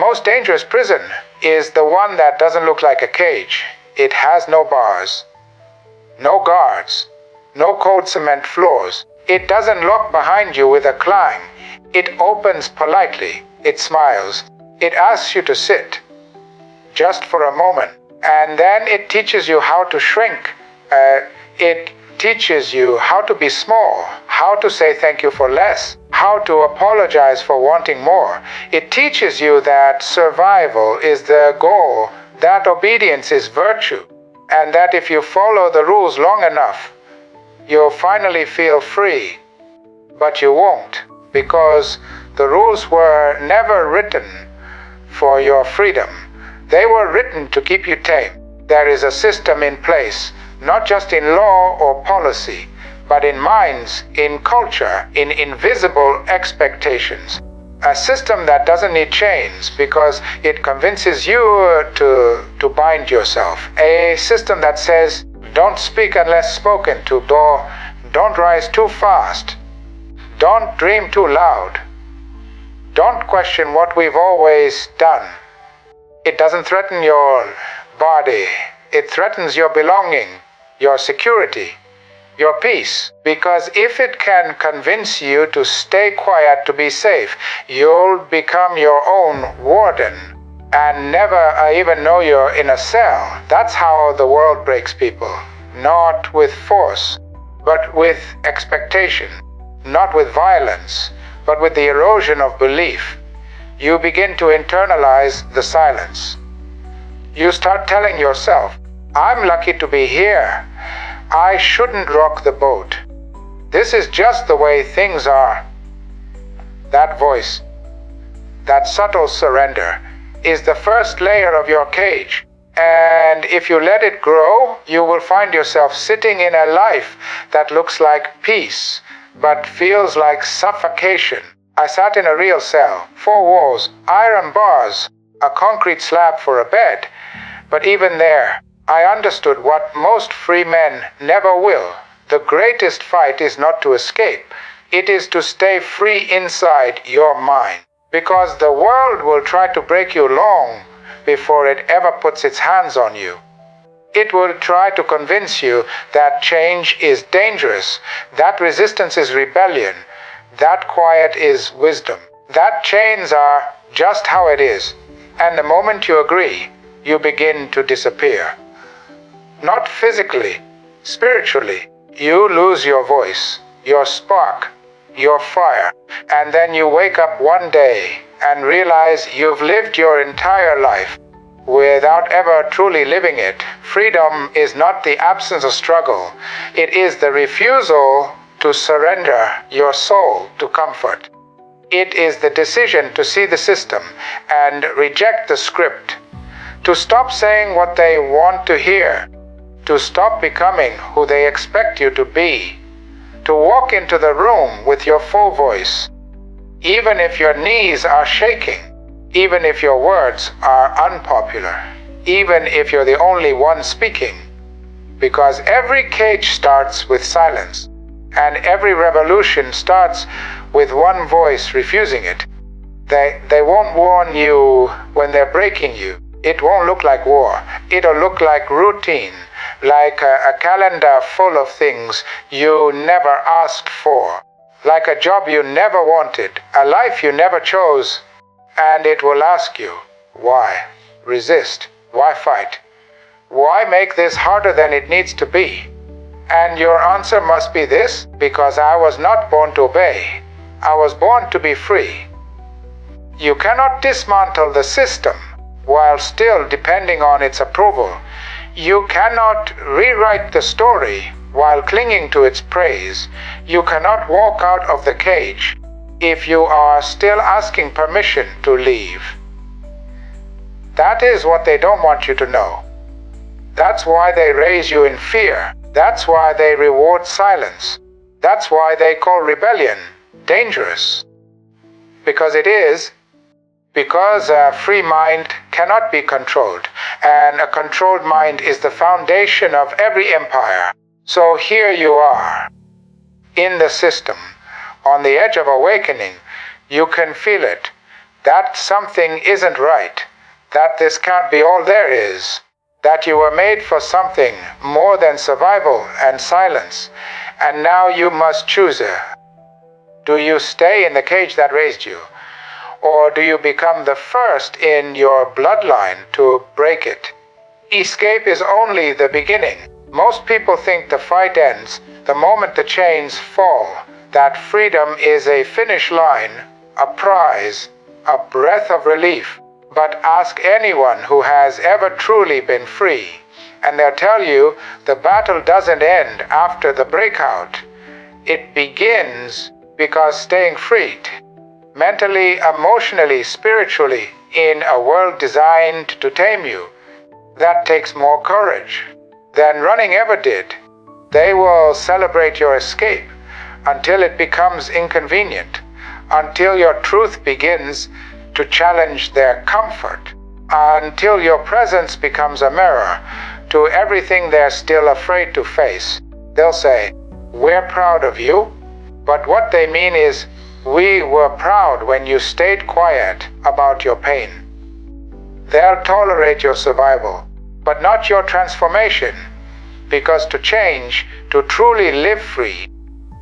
most dangerous prison is the one that doesn't look like a cage. It has no bars, no guards, no cold cement floors. It doesn't lock behind you with a clang. It opens politely. It smiles. It asks you to sit, just for a moment. And then it teaches you how to shrink. It teaches you how to be small, how to say thank you for less, how to apologize for wanting more. It teaches you that survival is the goal, that obedience is virtue, and that if you follow the rules long enough, you'll finally feel free. But you won't, because the rules were never written for your freedom. They were written to keep you tame. There is a system in place, not just in law or policy, but in minds, in culture, in invisible expectations. A system that doesn't need chains because it convinces you to bind yourself. A system that says, don't speak unless spoken to, don't rise too fast, don't dream too loud, don't question what we've always done. It doesn't threaten your body. It threatens your belonging, your security, your peace. Because if it can convince you to stay quiet to be safe, you'll become your own warden and never even know you're in a cell. That's how the world breaks people. Not with force, but with expectation. Not with violence, but with the erosion of belief. You begin to internalize the silence. You start telling yourself, I'm lucky to be here. I shouldn't rock the boat. This is just the way things are. That voice, that subtle surrender, is the first layer of your cage. And if you let it grow, you will find yourself sitting in a life that looks like peace, but feels like suffocation. I sat in a real cell, 4 walls, iron bars, a concrete slab for a bed. But even there, I understood what most free men never will. The greatest fight is not to escape. It is to stay free inside your mind. Because the world will try to break you long before it ever puts its hands on you. It will try to convince you that change is dangerous, that resistance is rebellion, that quiet is wisdom, that chains are just how it is. And the moment you agree, you begin to disappear. Not physically, spiritually. You lose your voice, your spark, your fire. And then you wake up one day and realize you've lived your entire life without ever truly living it. Freedom is not the absence of struggle. It is the refusal to surrender your soul to comfort. It is the decision to see the system and reject the script, to stop saying what they want to hear, to stop becoming who they expect you to be, to walk into the room with your full voice, even if your knees are shaking, even if your words are unpopular, even if you're the only one speaking. Because every cage starts with silence, and every revolution starts with one voice refusing it. They won't warn you when they're breaking you. It won't look like war. It'll look like routine, like a calendar full of things you never asked for, like a job you never wanted, a life you never chose. And it will ask you, why resist? Why fight? Why make this harder than it needs to be? And your answer must be this: because I was not born to obey. I was born to be free. You cannot dismantle the system while still depending on its approval. You cannot rewrite the story while clinging to its praise. You cannot walk out of the cage if you are still asking permission to leave. That is what they don't want you to know. That's why they raise you in fear. That's why they reward silence. That's why they call rebellion dangerous. Because it is. Because a free mind cannot be controlled, and a controlled mind is the foundation of every empire. So here you are, in the system, on the edge of awakening. You can feel it. that something isn't right, that this can't be all there is, that you were made for something more than survival and silence, and now you must choose it. Do you stay in the cage that raised you, or do you become the first in your bloodline to break it? Escape is only the beginning. Most people think the fight ends the moment the chains fall, that freedom is a finish line, a prize, a breath of relief. But ask anyone who has ever truly been free, and they'll tell you the battle doesn't end after the breakout. It begins because staying freed, mentally, emotionally, spiritually, in a world designed to tame you, that takes more courage than running ever did. They will celebrate your escape until it becomes inconvenient, until your truth begins to challenge their comfort, until your presence becomes a mirror to everything they're still afraid to face. They'll say, "We're proud of you," but what they mean is, "We were proud when you stayed quiet about your pain." They'll tolerate your survival, but not your transformation, because to change, to truly live free,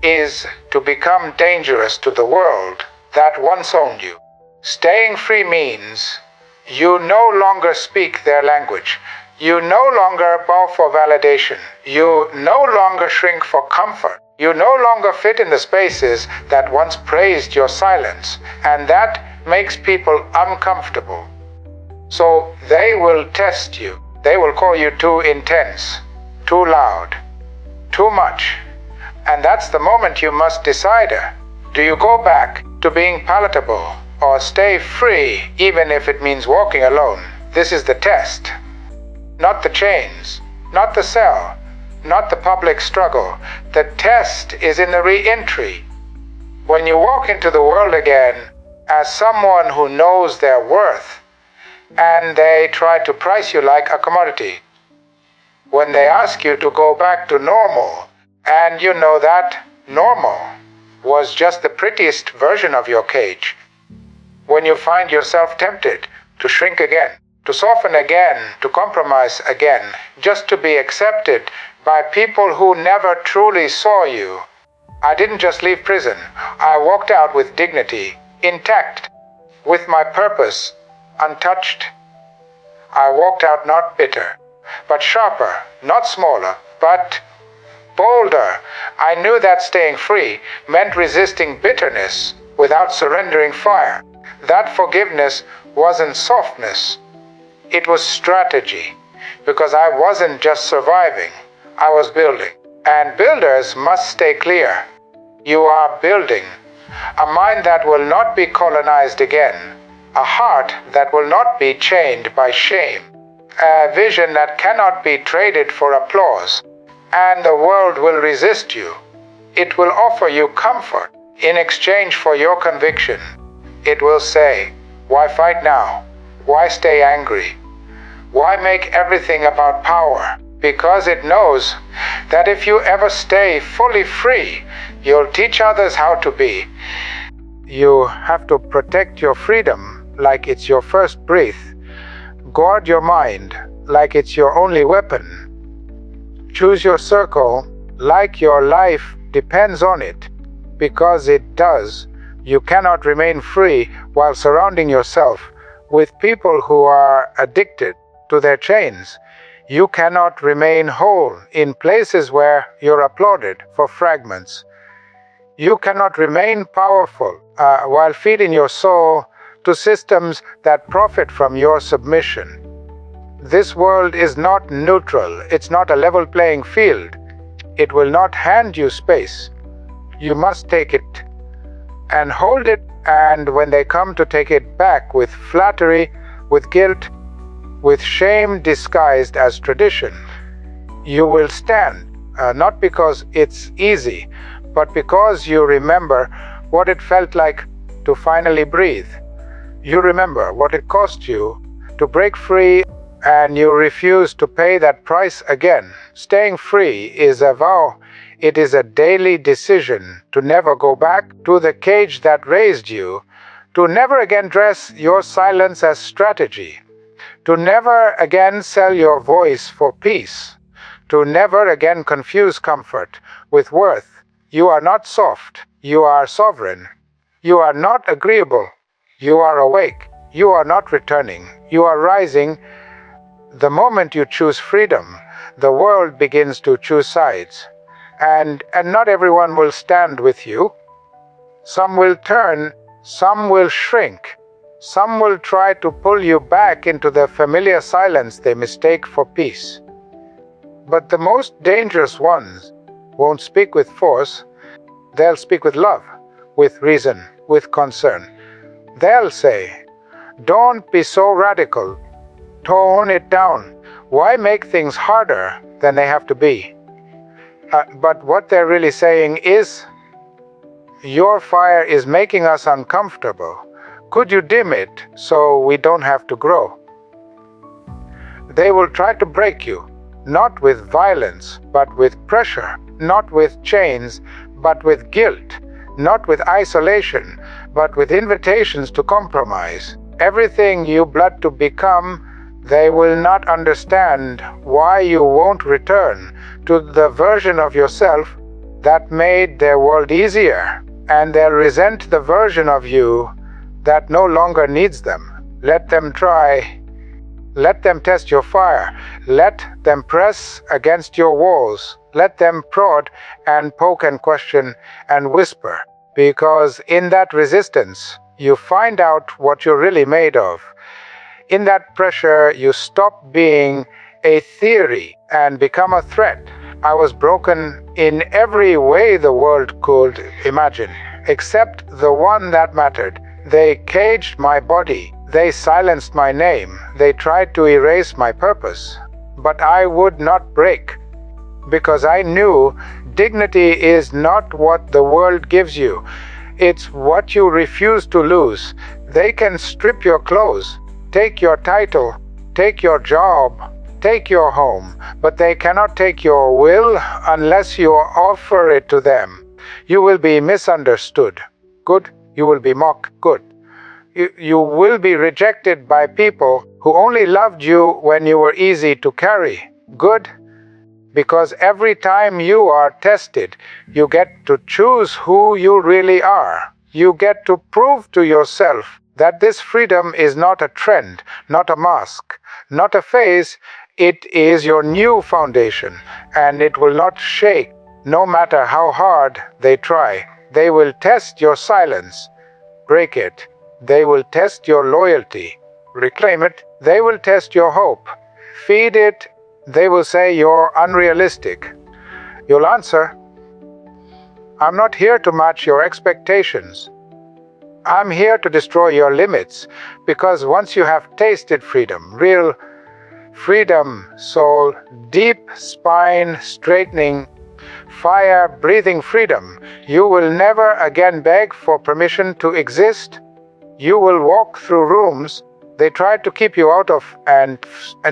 is to become dangerous to the world that once owned you. Staying free means you no longer speak their language. You no longer bow for validation. You no longer shrink for comfort. You no longer fit in the spaces that once praised your silence, and that makes people uncomfortable. So they will test you. They will call you too intense, too loud, too much. And that's the moment you must decide. Do you go back to being palatable, or stay free even if it means walking alone? This is the test. Not the chains, not the cell, not the public struggle. The test is in the re-entry. When you walk into the world again as someone who knows their worth, and they try to price you like a commodity. When they ask you to go back to normal, and you know that normal was just the prettiest version of your cage. When you find yourself tempted to shrink again, to soften again, to compromise again, just to be accepted by people who never truly saw you. I didn't just leave prison. I walked out with dignity, intact, with my purpose untouched. I walked out not bitter, but sharper, not smaller, but bolder. I knew that staying free meant resisting bitterness without surrendering fire. That forgiveness wasn't softness. It was strategy, because I wasn't just surviving, I was building. And builders must stay clear. You are building a mind that will not be colonized again, a heart that will not be chained by shame, a vision that cannot be traded for applause. And the world will resist you. It will offer you comfort in exchange for your conviction. It will say, "Why fight now? Why stay angry? Why make everything about power?" Because it knows that if you ever stay fully free, you'll teach others how to be. You have to protect your freedom like it's your first breath. Guard your mind like it's your only weapon. Choose your circle like your life depends on it, because it does. You cannot remain free while surrounding yourself with people who are addicted to their chains. You cannot remain whole in places where you're applauded for fragments. You cannot remain powerful while feeding your soul to systems that profit from your submission. This world is not neutral. It's not a level playing field. It will not hand you space. You must take it and hold it, and when they come to take it back with flattery, with guilt, with shame disguised as tradition, you will stand, not because it's easy, but because you remember what it felt like to finally breathe. You remember what it cost you to break free, and you refuse to pay that price again. Staying free is a vow. It is a daily decision to never go back to the cage that raised you, To never again dress your silence as strategy. To never again sell your voice for peace. To never again confuse comfort with worth. You are not soft. You are sovereign. You are not agreeable. You are awake. You are not returning. You are rising. The moment you choose freedom, the world begins to choose sides. And not everyone will stand with you. Some will turn, some will shrink. Some will try to pull you back into the familiar silence they mistake for peace. But the most dangerous ones won't speak with force. They'll speak with love, with reason, with concern. They'll say, "Don't be so radical. Tone it down. Why make things harder than they have to be?" But what they're really saying is, "Your fire is making us uncomfortable. Could you dim it so we don't have to grow?" They will try to break you, not with violence, but with pressure, not with chains, but with guilt, not with isolation, but with invitations to compromise. Everything you blood to become, they will not understand why you won't return to the version of yourself that made their world easier, and they'll resent the version of you that no longer needs them. Let them try. Let them test your fire. Let them press against your walls. Let them prod and poke and question and whisper, because in that resistance, you find out what you're really made of. In that pressure, you stop being a theory and become a threat. I was broken in every way the world could imagine, except the one that mattered. They caged my body. They silenced my name. They tried to erase my purpose. But I would not break, because I knew dignity is not what the world gives you. It's what you refuse to lose. They can strip your clothes, take your title, take your job, take your home, but they cannot take your will unless you offer it to them. You will be misunderstood. Good. You will be mocked. Good. You will be rejected by people who only loved you when you were easy to carry. Good. Because every time you are tested, you get to choose who you really are. You get to prove to yourself that this freedom is not a trend, not a mask, not a phase. It is your new foundation, and it will not shake, no matter how hard they try. They will test your silence. Break it. They will test your loyalty. Reclaim it. They will test your hope. Feed it. They will say you're unrealistic. You'll answer, "I'm not here to match your expectations. I'm here to destroy your limits, because once you have tasted freedom, real freedom, soul, deep spine straightening, fire-breathing freedom, you will never again beg for permission to exist. You will walk through rooms they tried to keep you out of and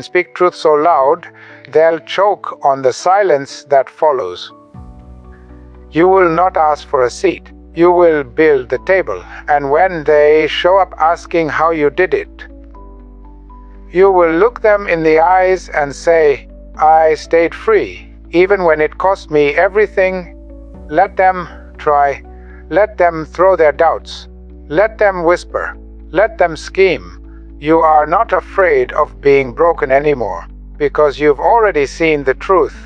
speak truth so loud, they'll choke on the silence that follows. You will not ask for a seat. You will build the table, and when they show up asking how you did it, you will look them in the eyes and say, "I stayed free, even when it cost me everything." Let them try. Let them throw their doubts. Let them whisper. Let them scheme. You are not afraid of being broken anymore, because you've already seen the truth.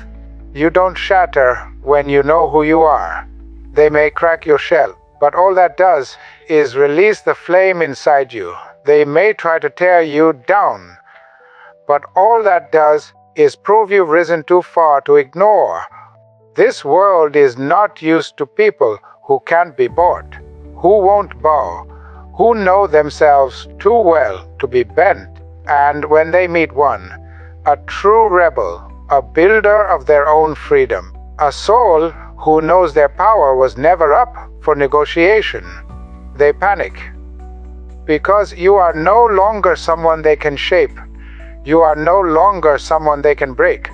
You don't shatter when you know who you are. They may crack your shell, but all that does is release the flame inside you. They may try to tear you down, but all that does is prove you've risen too far to ignore. This world is not used to people who can't be bought, who won't bow, who know themselves too well to be bent, and when they meet one, a true rebel, a builder of their own freedom, a soul who knows their power was never up for negotiation, they panic. Because you are no longer someone they can shape. You are no longer someone they can break.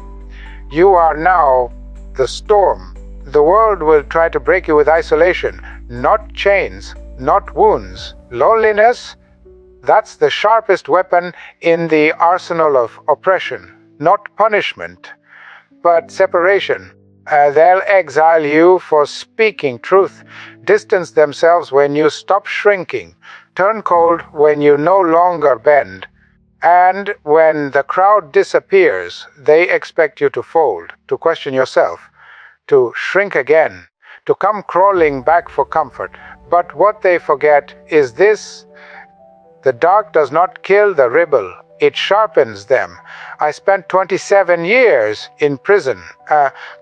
You are now the storm. The world will try to break you with isolation, not chains, not wounds. Loneliness, that's the sharpest weapon in the arsenal of oppression. Not punishment, but separation. They'll exile you for speaking truth, distance themselves when you stop shrinking, turn cold when you no longer bend. And when the crowd disappears, they expect you to fold, to question yourself, to shrink again, to come crawling back for comfort. But what they forget is this: the dark does not kill the rebel, it sharpens them. I spent 27 years in prison,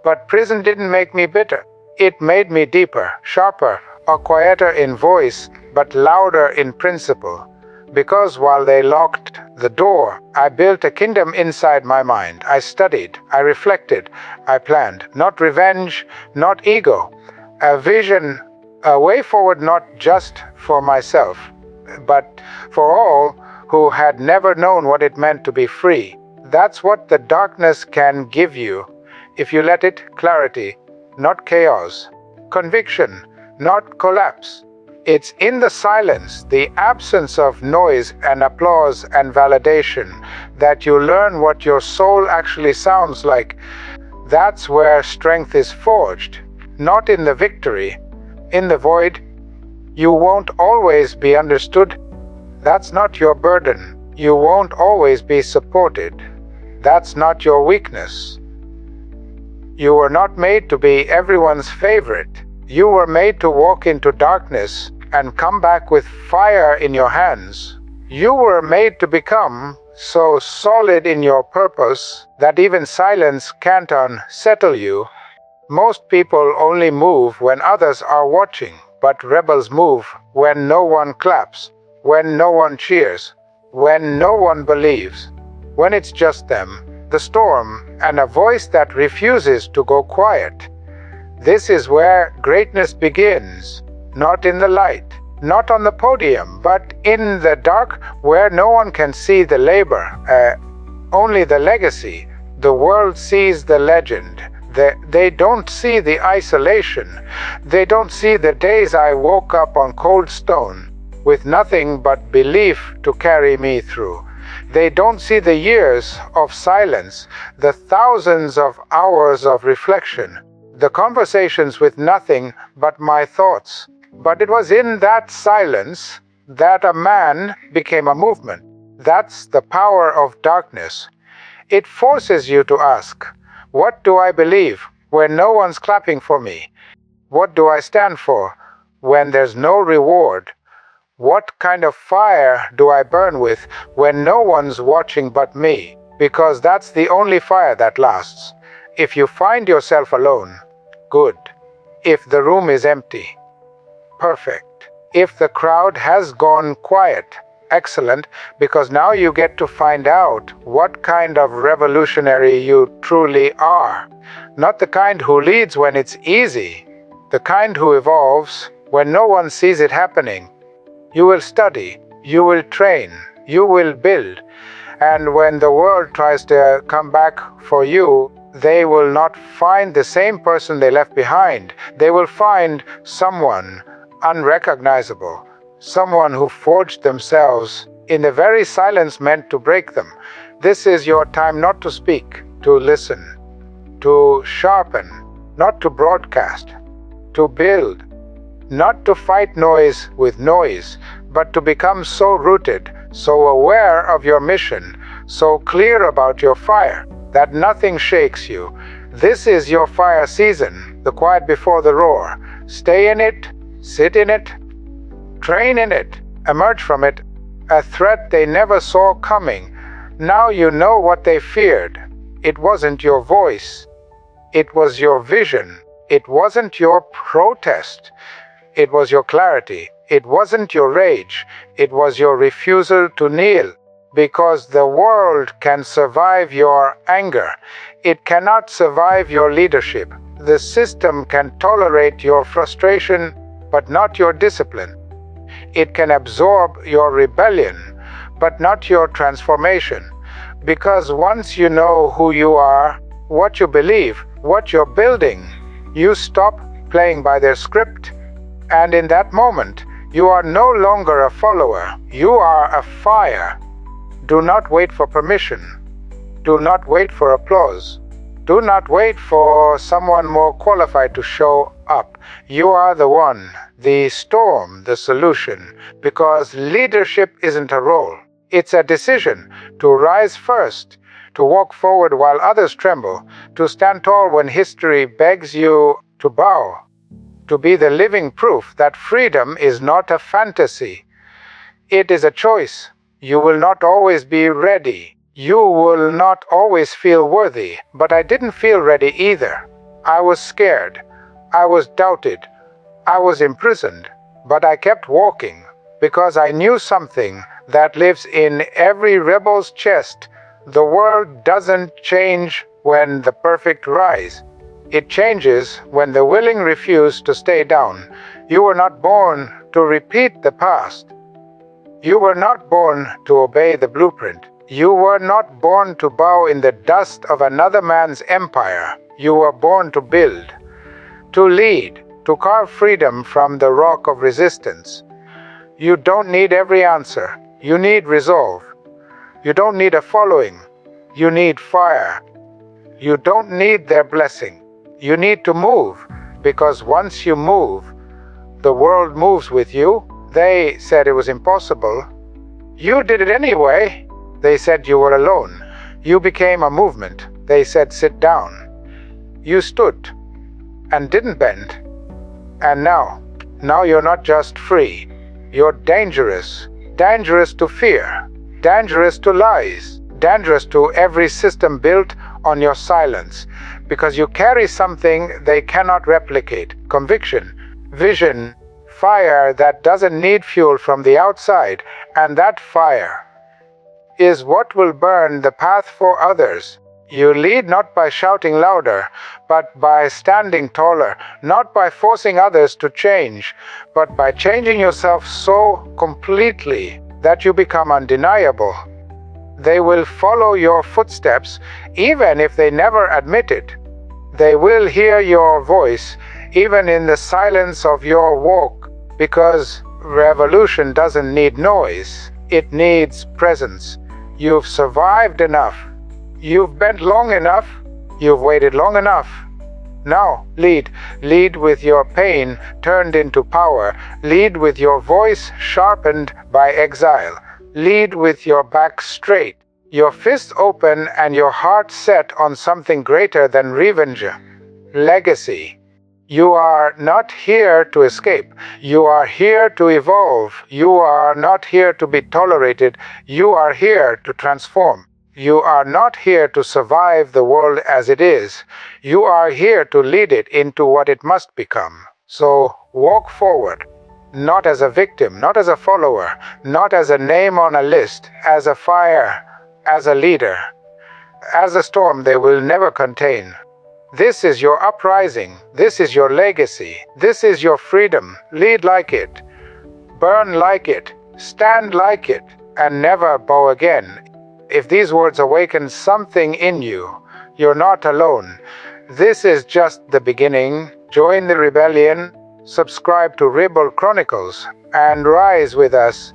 but prison didn't make me bitter. It made me deeper, sharper, or quieter in voice, but louder in principle. Because while they locked the door, I built a kingdom inside my mind. I studied, I reflected, I planned. Not revenge, not ego. A vision, a way forward not just for myself, but for all who had never known what it meant to be free. That's what the darkness can give you, if you let it. Clarity, not chaos. Conviction, not collapse. It's in the silence, the absence of noise and applause and validation, that you learn what your soul actually sounds like. That's where strength is forged, not in the victory, in the void. You won't always be understood. That's not your burden. You won't always be supported. That's not your weakness. You were not made to be everyone's favorite. You were made to walk into darkness and come back with fire in your hands. You were made to become so solid in your purpose that even silence can't unsettle you. Most people only move when others are watching, but rebels move when no one claps, when no one cheers, when no one believes, when it's just them, the storm, and a voice that refuses to go quiet. This is where greatness begins. Not in the light, not on the podium, but in the dark where no one can see the labor, only the legacy. The world sees the legend. They don't see the isolation. They don't see the days I woke up on cold stone with nothing but belief to carry me through. They don't see the years of silence, the thousands of hours of reflection, the conversations with nothing but my thoughts. But it was in that silence that a man became a movement. That's the power of darkness. It forces you to ask, what do I believe when no one's clapping for me? What do I stand for when there's no reward? What kind of fire do I burn with when no one's watching but me? Because that's the only fire that lasts. If you find yourself alone, good. If the room is empty, perfect. If the crowd has gone quiet, excellent, because now you get to find out what kind of revolutionary you truly are. Not the kind who leads when it's easy, the kind who evolves when no one sees it happening. You will study, you will train, you will build, and when the world tries to come back for you, they will not find the same person they left behind. They will find someone unrecognizable, someone who forged themselves in the very silence meant to break them. This is your time not to speak, to listen, to sharpen, not to broadcast, to build, not to fight noise with noise, but to become so rooted, so aware of your mission, so clear about your fire, that nothing shakes you. This is your fire season, the quiet before the roar. Stay in it, sit in it, train in it, emerge from it, a threat they never saw coming. Now you know what they feared. It wasn't your voice. It was your vision. It wasn't your protest. It was your clarity. It wasn't your rage. It was your refusal to kneel. Because the world can survive your anger. It cannot survive your leadership. The system can tolerate your frustration, but not your discipline. It can absorb your rebellion, but not your transformation. Because once you know who you are, what you believe, what you're building, you stop playing by their script. And in that moment, You are no longer a follower. You are a fire. Do not wait for permission. Do not wait for applause. Do not wait for someone more qualified to show up. You are the one, the storm, the solution, because leadership isn't a role. It's a decision to rise first, to walk forward while others tremble, to stand tall when history begs you to bow, to be the living proof that freedom is not a fantasy. It is a choice. You will not always be ready. You will not always feel worthy, but I didn't feel ready either. I was scared. I was doubted. I was imprisoned, but I kept walking because I knew something that lives in every rebel's chest. The world doesn't change when the perfect rise. It changes when the willing refuse to stay down. You were not born to repeat the past. You were not born to obey the blueprint. You were not born to bow in the dust of another man's empire. You were born to build, to lead, to carve freedom from the rock of resistance. You don't need every answer. You need resolve. You don't need a following. You need fire. You don't need their blessing. You need to move, because once you move, the world moves with you. They said it was impossible. You did it anyway. They said you were alone. You became a movement. They said sit down. You stood and didn't bend. And now you're not just free. You're dangerous. Dangerous to fear. Dangerous to lies. Dangerous to every system built on your silence. Because you carry something they cannot replicate. Conviction, vision, fire that doesn't need fuel from the outside. And that fire is what will burn the path for others. You lead not by shouting louder, but by standing taller, not by forcing others to change, but by changing yourself so completely that you become undeniable. They will follow your footsteps, even if they never admit it. They will hear your voice, even in the silence of your walk, because revolution doesn't need noise. It needs presence. You've survived enough. You've bent long enough. You've waited long enough. Now, lead. Lead with your pain turned into power. Lead with your voice sharpened by exile. Lead with your back straight, your fists open, and your heart set on something greater than revenge. Legacy. You are not here to escape. You are here to evolve. You are not here to be tolerated. You are here to transform. You are not here to survive the world as it is. You are here to lead it into what it must become. So walk forward, not as a victim, not as a follower, not as a name on a list, as a fire, as a leader, as a storm they will never contain. This is your uprising. This is your legacy. This is your freedom. Lead like it. Burn like it. Stand like it. And never bow again. If these words awaken something in you, you're not alone. This is just the beginning. Join the rebellion. Subscribe to Rebel Chronicles and rise with us.